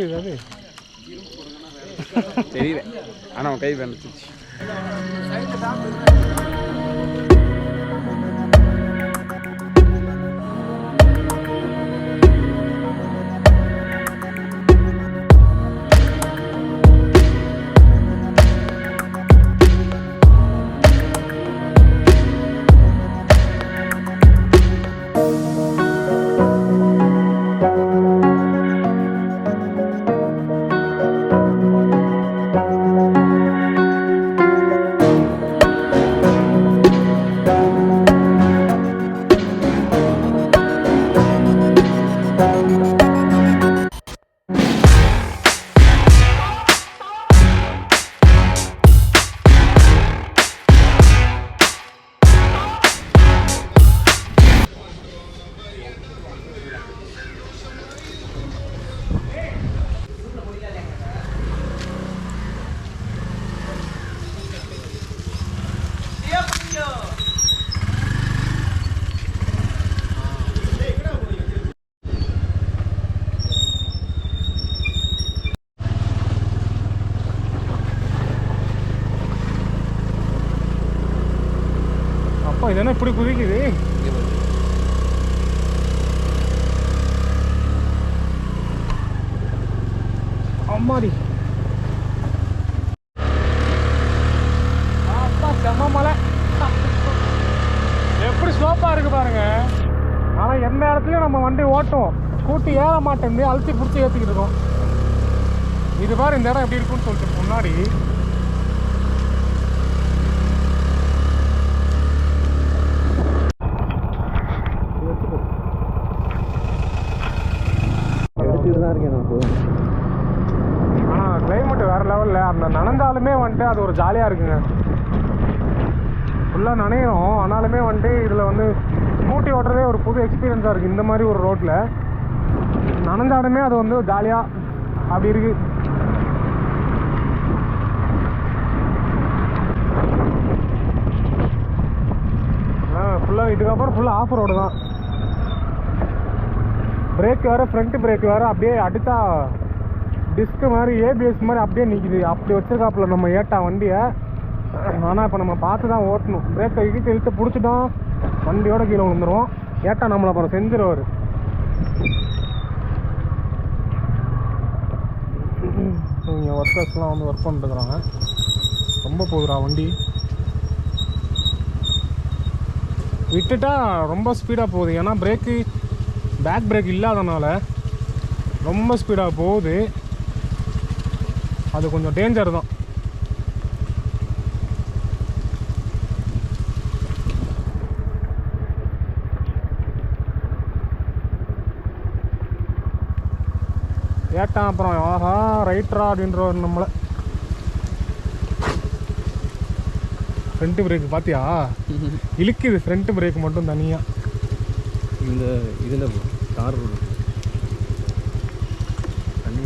என்னது அது தெரியல, ஆனால் கை வந்துச்சு. அப்பா இது என்ன இப்படி குதிக்குது? அம்மாடி அப்பா செம்ம மலை. எப்படி ஸ்லோப்பாக இருக்குது பாருங்க. ஆனால் எந்த இடத்துலையும் நம்ம வண்டி ஓட்டும், ஸ்கூட்டி ஏற மாட்டேன், அழுத்தி பிடிச்சி ஏற்றிக்கிட்டு இருக்கோம். இது பாரு இந்த இடம் எப்படி இருக்குன்னு சொல்லிட்டு முன்னாடி ஆனால் கிளைமேட் வேறு லெவலில். அந்த நனைஞ்சாலுமே வந்துட்டு அது ஒரு ஜாலியாக இருக்குங்க. ஃபுல்லாக நனையும் ஆனாலுமே வந்துட்டு இதில் வந்து ஸ்கூட்டி ஓட்டுறதே ஒரு புது எக்ஸ்பீரியன்ஸாக இருக்குது. இந்த மாதிரி ஒரு ரோட்டில் நனைஞ்சாலுமே அது வந்து ஜாலியாக அப்படி இருக்குது. ஃபுல்லாக இதுக்கப்புறம் ஃபுல்லாக ஆஃப் ரோடு தான். பிரேக் வேறு, ஃப்ரண்ட் பிரேக் வேறு அப்படியே அடித்தா டிஸ்க்கு மாதிரி ஏபிஎஸ் மாதிரி அப்படியே நிற்கிது. அப்படி வச்சுருக்காப்புல நம்ம ஏட்டா வண்டியை. ஆனால் இப்போ நம்ம பார்த்து தான் ஓட்டணும். பிரேக்கை இழுத்து பிடிச்சிட்டோம், வண்டியோட கீழே விழுந்துருவோம். ஏட்டா நம்மளை அப்புறம் செஞ்சிருவார். இங்கே ஒர்க்கர்ஸ்லாம் வந்து ஒர்க் பண்ணிட்டுருக்குறாங்க. ரொம்ப போகுதுடா வண்டி. விட்டுட்டா ரொம்ப ஸ்பீடாக போகுது. ஏன்னா பிரேக்கு பேக் பிரேக் இல்லாதனால ரொம்ப ஸ்பீடாக போகுது. அது கொஞ்சம் டேஞ்சர் தான். ஏட்டான் அப்புறம் ஆஹா ரைட்ரா அப்படின்ற நம்மளை. ஃப்ரண்ட் பிரேக் பார்த்தியா இழுக்குது. ஃப்ரண்ட் பிரேக் மட்டும் தனியாக இந்த இதில் கார் தண்ணி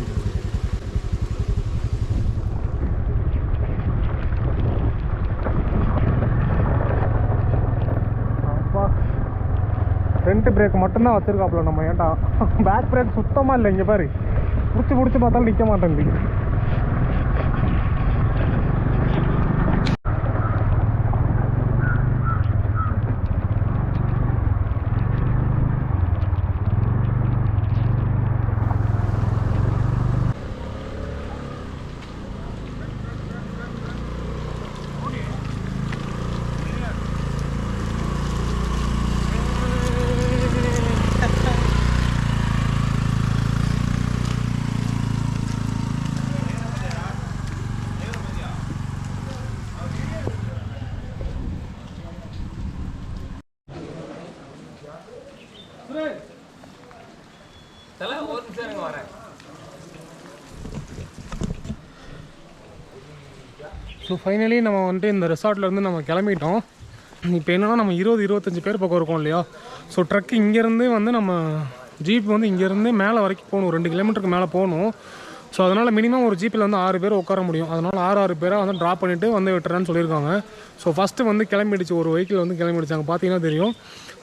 அப்பா ஃப்ரண்ட் பிரேக் மட்டும்தான் வச்சுருக்காப்புல நம்ம. ஏன்டா பேக் பிரேக் சுத்தமாக இல்லை. இங்கே பாரு பிடிச்சி பார்த்தாலும் நிற்க மாட்டேங்குது. ஸோ ஃபைனலி நம்ம வந்துட்டு இந்த ரெசார்ட்லேருந்து நம்ம கிளம்பிட்டோம். இப்போ என்னென்னா நம்ம 20-25 பேர் பக்கம் இருக்கோம் இல்லையா. ஸோ ட்ரக் இங்கேருந்து வந்து நம்ம ஜீப் வந்து இங்கேருந்து மேலே வரைக்கும் போகணும், 2 கிலோமீட்டருக்கு மேலே போகணும். ஸோ அதனால் மினிமம் ஒரு ஜீப்பில் வந்து 6 பேர் உட்கார முடியும். அதனால் 6 பேராக வந்து ட்ராப் பண்ணிவிட்டு வந்து விட்டுறேன்னு சொல்லியிருக்காங்க. ஸோ ஃபஸ்ட்டு வந்து கிளம்பிடுச்சு, ஒரு வெஹிக்கிள் வந்து கிளம்பிடுச்சாங்க. பார்த்தீங்கன்னா தெரியும்,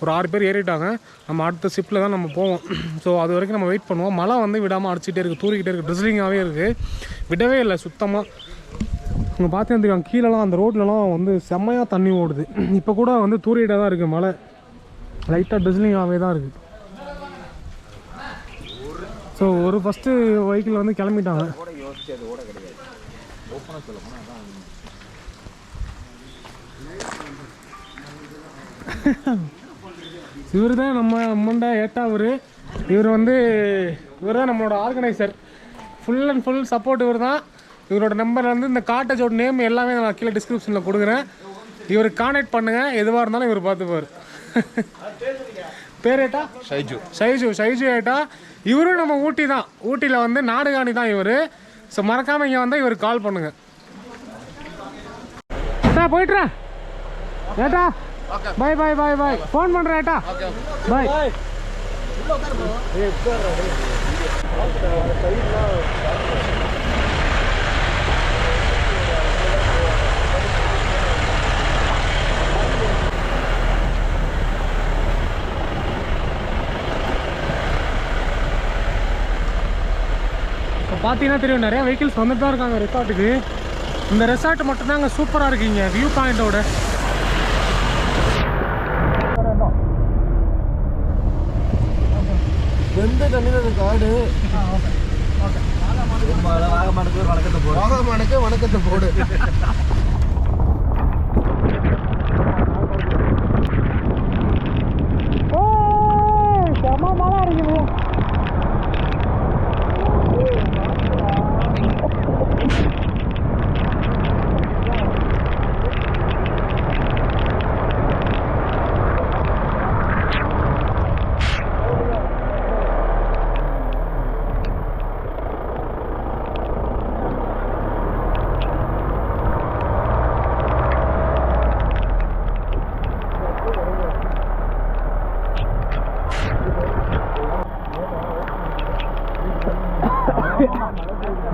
ஒரு 6 பேர் ஏறிட்டாங்க. நம்ம அடுத்த ஷிப்பில் தான் நம்ம போவோம். ஸோ அது வரைக்கும் நம்ம வெயிட் பண்ணுவோம். மழை வந்து விடாமல் அடிச்சிட்டே இருக்குது, தூரிக்கிட்டே இருக்குது, ட்ரிஸ்லிங்காகவே இருக்குது, விடவே இல்லை சுத்தமாக. இங்கே பார்த்தீங்கன்னா தெரியும், கீழெலாம் அந்த ரோட்லலாம் வந்து செம்மையாக தண்ணி ஓடுது. இப்போ கூட வந்து தூரிகிட்டே தான் இருக்குது, மழை லைட்டாக ட்ரிஸ்லிங்காகவே தான் இருக்குது. ஸோ ஒரு ஃபஸ்ட்டு வெஹிக்கிள் வந்து கிளம்பிட்டாங்க. இவர் தான் நம்ம அம்மண்டா ஏட்டா. இவர் தான் நம்மளோட organiser. Full and full support இவர் தான். இவரோட நம்பர் வந்து இந்த காட்டேஜோட நேம் எல்லாமே நான் கீழே டிஸ்கிரிப்ஷனில் கொடுக்குறேன். இவருக்கு கான்டாக்ட் பண்ணுங்கள், எதுவாக இருந்தாலும் இவர் பார்த்துப்பார். பேர் ஏட்டா ஷைஜு ஏட்டா. இவரும் நம்ம ஊட்டி தான், ஊட்டியில் வந்து நாடுகாணி தான் இவர். ஸோ மறக்காமல் இங்கே வந்தால் இவருக்கு கால் பண்ணுங்கள். ஏட்டா போயிட்டுறேன் ஏட்டா. பாய் பாய் பாய் பாய். ஃபோன் பண்ணுறேன் ஏட்டா. பாய். பார்த்தீங்கன்னா தெரியும், நிறையா வெஹிக்கிள்ஸ் வந்துட்டு தான் இருக்காங்க ரெசார்ட்டுக்கு. இந்த ரெசார்ட் மட்டும்தான் அங்கே சூப்பராக இருக்குங்க, வியூ பாயிண்டோட. எந்த தண்ணியில் காடு வணக்கத்தை போடு. செம்ம மழை இருக்குது.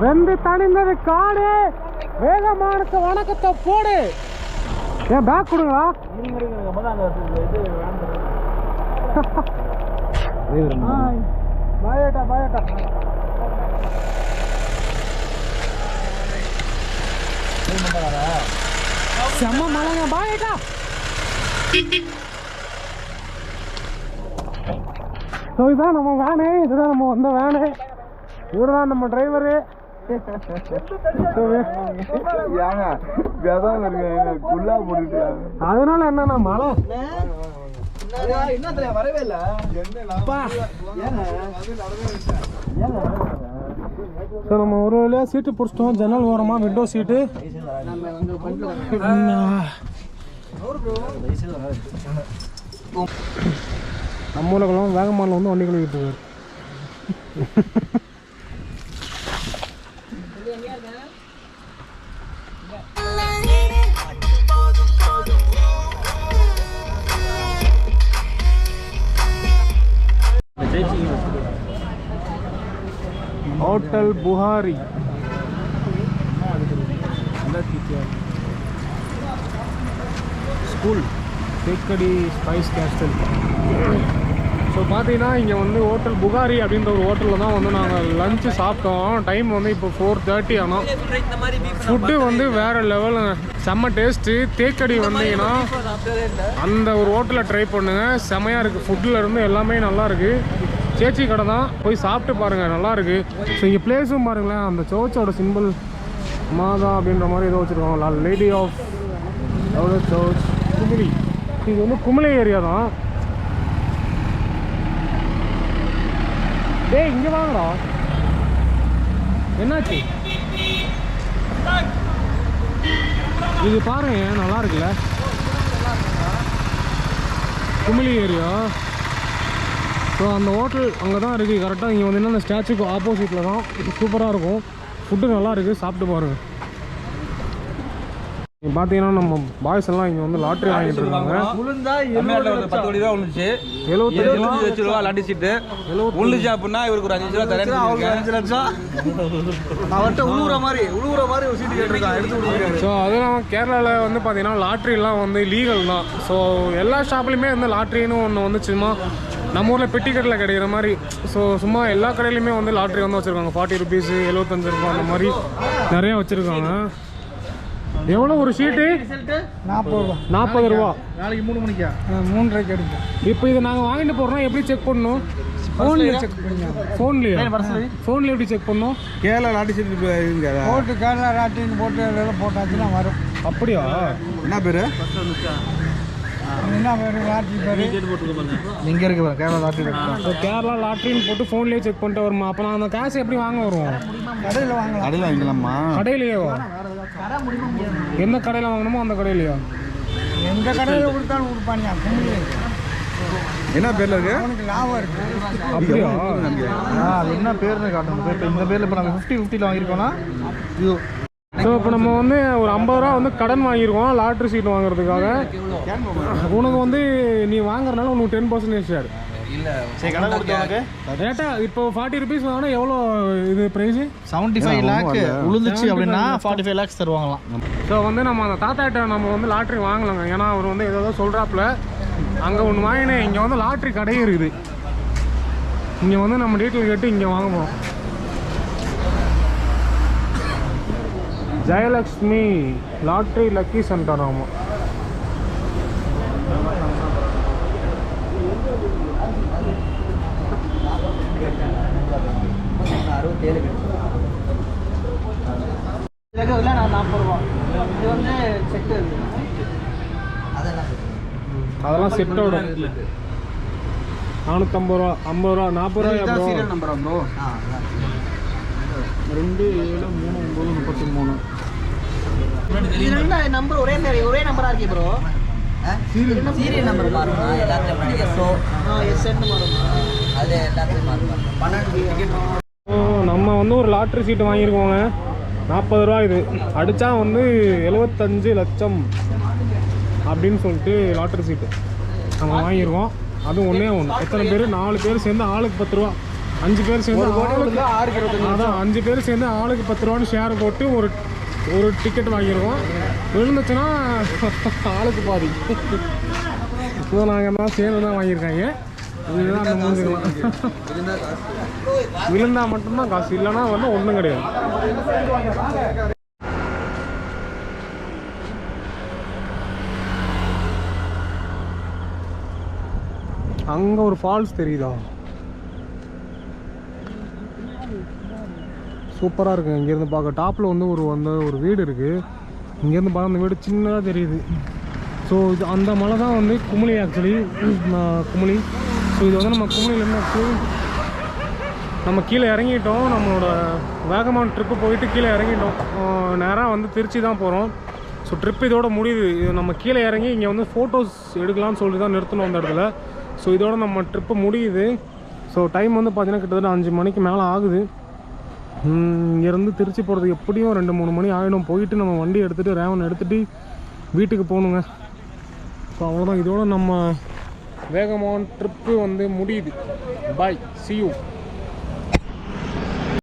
வெந்து தணிந்தது காடு, வேகமானுக்கு வணக்கத்தை போடு. ஏன் பேக் கொடுங்களா? பாயட்டா பாயட்டா. செம்ம மழைங்க, பாயட்டா. ஸோ இதுதான் நம்ம வேனு, இதுதான் நம்ம வந்த வேனு, இவர் தான் நம்ம டிரைவரு. அதனால என்னன்னா மழை வரவே இல்லை. ஸோ நம்ம ஒரு வழியாக சீட்டு பிடிச்சிட்டோம், ஜன்னல் ஓரமாக விண்டோ சீட்டு. நம்ம ஊருக்குலாம் வேகமானில் வந்து வண்டி கழுவிட்டு இருக்காரு. Hotel Buhari school Thekkady spice castle. So பார்த்தீங்கன்னா இங்கே வந்து ஹோட்டல் புகாரி அப்படின்ற ஒரு ஹோட்டலில் தான் வந்து நாங்கள் லஞ்சு சாப்பிட்டோம். டைம் வந்து இப்போ 4:30 ஆனால் ஃபுட்டு வந்து வேறு லெவலுங்க, செம்ம டேஸ்ட்டு. தேக்கடி வந்தீங்கன்னா அந்த ஒரு ஹோட்டலில் ட்ரை பண்ணுங்கள், செம்மையாக இருக்குது. ஃபுட்டில் இருந்து எல்லாமே நல்லா இருக்குது. சேச்சி கடை தான், போய் சாப்பிட்டு பாருங்கள், நல்லாயிருக்கு. ஸோ இங்கே பிளேஸும் பாருங்களேன், அந்த சர்ச்சோட சிம்பிள் மாதா அப்படின்ற மாதிரி ஏதோ வச்சுருக்காங்க, லேடி ஆஃப் எவ்வளோ சர்ச் குமிளி. இது வந்து குமிளி ஏரியா தான். டேய் இங்கே வாங்கடா, என்னாச்சு? இது பாருங்க, நல்லா இருக்குல்ல, குமிளி ஏரியா. ஸோ அந்த ஹோட்டல் அங்கே தான் இருக்குது கரெக்டாக. இங்கே வந்து அந்த ஸ்டாச்சுக்கு ஆப்போசிட்டில் தான். சூப்பராக இருக்கும், ஃபுட்டு நல்லா இருக்குது, சாப்பிட்டு பாருங்கள். இங்கே பார்த்தீங்கன்னா நம்ம பாய்ஸ் எல்லாம் இங்கே வந்து லாட்ரி வாங்கிட்டு இருக்காங்க. உளுந்தா தமிழ்நாட்டில் ஒரு 10 கோடி ரூபா விழுந்துச்சு. 75 லட்ச ரூபா லாட்டி சீட்டு விழுந்துச்சு அப்படின்னா இவருக்கு ஒரு 5 லட்ச ரூபா தரேன். அவருக்கு 5 லட்சம் அவர்கிட்ட உழுவுற மாதிரி ஒரு சீட்டு கேட்டிருக்கான், எடுத்து கொடுக்குறாரு. ஸோ அதெல்லாம் கேரளாவில் வந்து பார்த்தீங்கன்னா லாட்ரிலாம் வந்து லீகல் தான். ஸோ எல்லா ஷாப்லேயுமே வந்து லாட்ரின்னு ஒன்று வந்து சும்மா நம்ம ஊரில் பெட்டி கடையில் கிடைக்கிற மாதிரி. ஸோ சும்மா எல்லா கடையிலையுமே வந்து லாட்ரி வந்து வச்சுருக்காங்க. 40 ருபீஸு, 75 ரூபா அந்த மாதிரி நிறையா வச்சுருக்காங்க. எவ்வளோ ஒரு ஷீட்டு? 40 ரூபா. நாளைக்கு 3 மணிக்கா 3:30 எடுக்கும். இப்போ இதை நாங்கள் வாங்கிட்டு போகிறோம்னா எப்படி செக் பண்ணணும்? ஃபோன்லேயே செக் பண்ணுங்க. ஃபோன்லேயே எப்படி செக் பண்ணணும்? கேரளா லாட்டி சீட்டு போட்டு கேரளா ராட்டின்னு போட்டாச்சுன்னா வரும். அப்படியா? என்ன பேர்? என்ன பேர்? ராட்டி பேர் இங்கே இருக்கு பாரு, கேரளா ராட்டி இருக்கு. ஸோ கேரளா லாட்ரின்னு போட்டு ஃபோன்லேயே செக் பண்ணிட்டு வருமா? அப்போ நான் அந்த காசு எப்படி வாங்க வரும்? கடையில் வாங்கலாம். கடையில் வாங்கிக்கலாமா? கடையிலையேவா? எந்த கடையில் வாங்கணுமோ அந்த கடையிலையா? எந்த கடையில் கொடுத்தாலும் கொடுப்பாங்க. என்ன பேரில் இருக்கு? அவனுக்கு லாபம் இருக்கு. அப்படியா? அது என்ன பேர்னு காட்டணும். இப்போ இந்த பேரில் இப்போ நாங்கள் 50-50 வாங்கியிருக்கோம்னா இது. ஸோ இப்போ நம்ம வந்து ஒரு 50 ரூபா வந்து கடன் வாங்கியிருக்கோம் லாட்ரி சீட் வாங்குறதுக்காக. உனக்கு வந்து நீ வாங்குறதுனால உனக்கு 10% ஷேர். சரி, கடன் கொடுத்தவனுக்கு ரேட்டா இப்போ 40 ருபீஸ் வாங்கினா எவ்வளோ இது ப்ரைஸு? 75 லேக் உளுந்துச்சு அப்படின்னா 45 லேக்ஸ் தருவாங்களாம். ஸோ வந்து நம்ம அந்த தாத்தாட்ட நம்ம வந்து லாட்ரி வாங்கலாங்க. ஏன்னா அவர் வந்து ஏதோ சொல்கிறாப்புல அங்கே ஒன்று வாங்கினேன். இங்கே வந்து லாட்ரி கடையே இருக்குது. இங்கே வந்து நம்ம டீட்டெயில் கேட்டு இங்கே வாங்க போகிறோம். Jayalakshmi lottery lucky centre. ஆமாம். அதெல்லாம் செட்டோட 450 ரூபா, 50 ரூபா, 40 ரூபா. Number bro 273933. நம்பர் ஒரே நம்பரா இருக்கே ப்ரோ. சீரியல் நம்பர் மாறுமா? எல்லாத்தையும் பண்ணி எஸ்என் மாறுமா? அது எல்லாத்தையும் மாறுமா? 12 நம்ம வந்து ஒரு லாட்ரி சீட்டு வாங்கியிருக்கோங்க. 40 ரூபா. இது அடித்தா வந்து 75 லட்சம் அப்படின்னு சொல்லிட்டு லாட்ரி சீட்டு நம்ம வாங்கியிருக்கோம். அதுவும் ஒன்றே ஒன்று. எத்தனை பேர்? 4 பேர் சேர்ந்து ஆளுக்கு 10 ரூபா. 5 பேர் சேர்ந்து அதான் 5 பேர் சேர்ந்து ஆளுக்கு 10 ரூபான்னு ஷேர் போட்டு ஒரு டிக்கெட் வாங்கியிருக்கோம். விழுந்துச்சுன்னா ஆளுக்கு பாதி. ஸோ நாங்கள் எல்லாம் சேர்ந்து தான் வாங்கியிருக்காங்க. இதுதான் அந்த முடிஞ்சுக்கலாம். விழுந்தா மட்டும்தான் காசு, இல்லைன்னா வந்து ஒன்றும் கிடையாது. அங்கே ஒரு ஃபால்ஸ் தெரியுதா? சூப்பராக இருக்குது. இங்கேருந்து பார்க்க டாப்பில் வந்து ஒரு வீடு இருக்குது. இங்கேருந்து பார்க்க அந்த வீடு சின்னதாக தெரியுது. ஸோ இது அந்த மலை தான் வந்து குமுளி. ஆக்சுவலி குமுளி. ஸோ இது வந்து நம்ம குமுளிலேருந்து ஆக்சுவலி நம்ம கீழே இறங்கிட்டோம். நம்மளோட வேகமான் ட்ரிப்பு போயிட்டு கீழே இறங்கிட்டோம். நேராக வந்து திருச்சி தான் போகிறோம். ஸோ ட்ரிப் இதோட முடியுது. இது நம்ம கீழே இறங்கி இங்கே வந்து ஃபோட்டோஸ் எடுக்கலாம்னு சொல்லிட்டு தான் நிறுத்தணும் அந்த இடத்துல. ஸோ இதோட நம்ம ட்ரிப்பு முடியுது. ஸோ டைம் வந்து பார்த்திங்கன்னா கிட்டத்தட்ட 5 மணிக்கு மேலே ஆகுது. இங்கேருந்து திருச்சி போகிறதுக்கு எப்படியும் 2-3 மணி ஆகிடும். போயிட்டு நம்ம வண்டி எடுத்துகிட்டு ரேவன் எடுத்துகிட்டு வீட்டுக்கு போகணுங்க. ஸோ அவ்வளோதான். இதோட நம்ம வேகமான் ட்ரிப்பு வந்து முடியுது. பாய், see you.